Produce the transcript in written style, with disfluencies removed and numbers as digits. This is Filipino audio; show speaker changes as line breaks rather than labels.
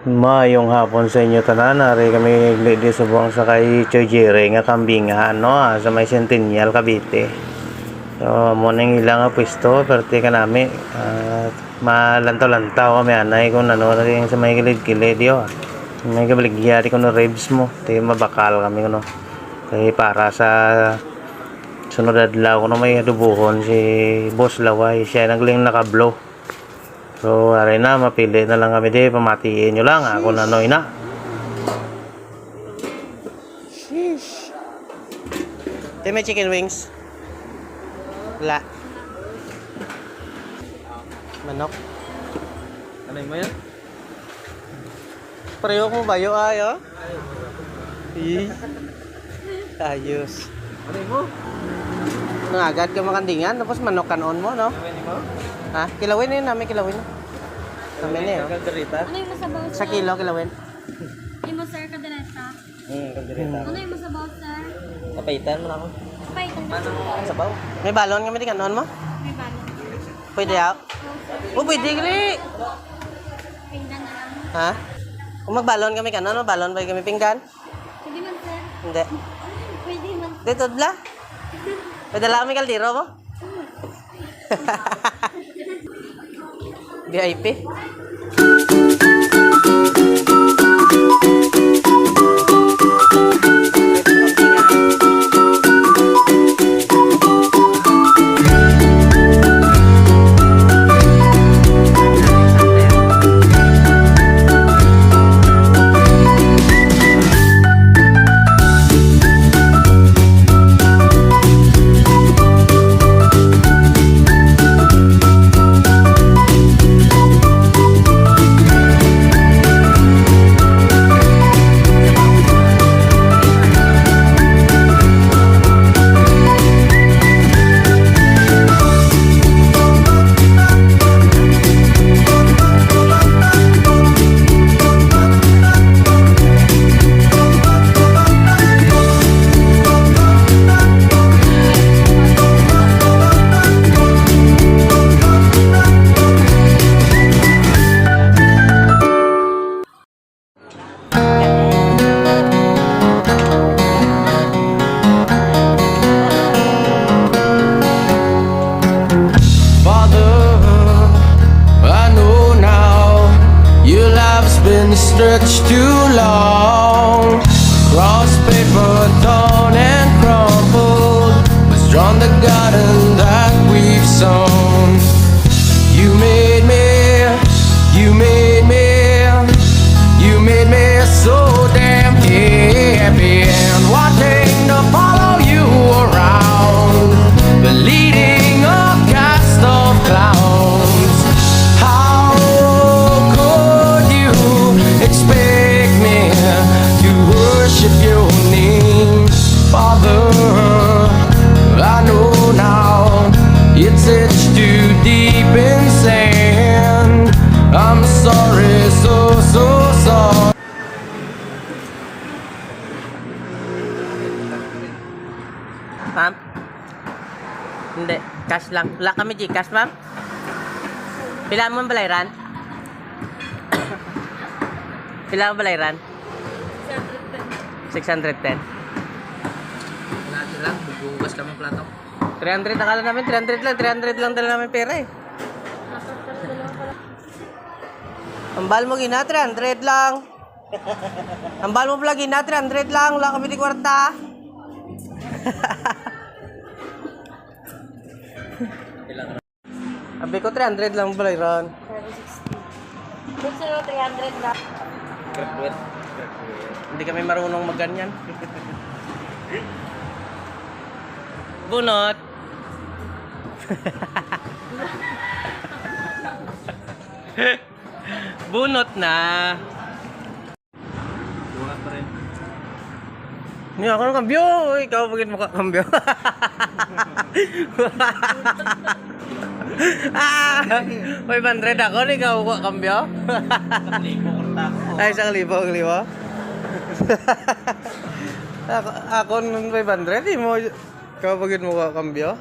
Mayong hapon sa inyo tanan. Ari kami glidi subong sa kay Chojire nga kambingan no sa may Centennial Cavite. So mo nang ilang pwesto perti ka nami malantaw-lantaw kami anay kung ano rin sa may gilid-gilid yo. May kabaligya ko no ribs mo. Tayo mabakal kami kuno. Kay para sa sunod adlaw kuno may adubuhon si Boss Laway. Siya nagling nakablow. So, aray na, mapili na lang kami di, pamatiin nyo lang, ako na noy na. Sheesh. Ito may chicken wings? Wala. Manok.
Ano mo yan?
Pareho ko bayo ayo? Ayos.
Ano mo?
Nangagad ka makandingan, tapos manok kanon mo, no?
Ano mo?
Ha? Kilawin na yun namin, kilawin. Namin na yun.
Kalderita?
Ano yung masabaw, sir?
Sa kilo, kilawin.
Yung mo, sir, kadalata.
Kalderita.
Ano yung masabaw, sir?
Kapaitan mo na ako.
Kapaitan mo.
Ano sabaw?
May balon kami di kanon mo?
May balon.
Pwede ako? Oh, pwede kali.
Pinggan na lang.
Ha? Kung magbalon kami kanon, balon ba kami pinggan?
Pwede man, sir.
Hindi.
Pwede man.
Dito bla. Pwede lang kami kaldero mo? VIP.
Stretched too long, cross paper torn and crumpled, was drawn the garden that we've sown. You made me, you made me, you made me so damn happy, and wanting to follow you around, the leading a cast of clowns. How could you expect me to worship your name, Father? I know now it's etched too deep in sand. I'm sorry, so sorry.
Ma'am? Hindi. Cash lang. Wala kami Gcash, ma'am? Pila mo ang balayran? Pila mo balayran? 610.
Plato lang, bubugas kami plato.
300 nakala namin, 300 lang dala namin pera eh. Ambal mo gina, 300 lang. Ambal mo pala gina, 300 lang. Wala kami di kwarta. Sabi ko 300 lang balayran.
360. Gusto nyo 300 lang.
Graduate.
Hindi kami marunong magganyan. Bunot. Bunot na.
Bukas pa rin.
Hindi ako ng kambyo. Ikaw bagit mo ka kambyo. Ah, 500 ako. Ikaw ko kambyo.
Libo, kurta ako.
Ay, 1,000. Ako nung 500. Ikaw bagit mo ka kambyo.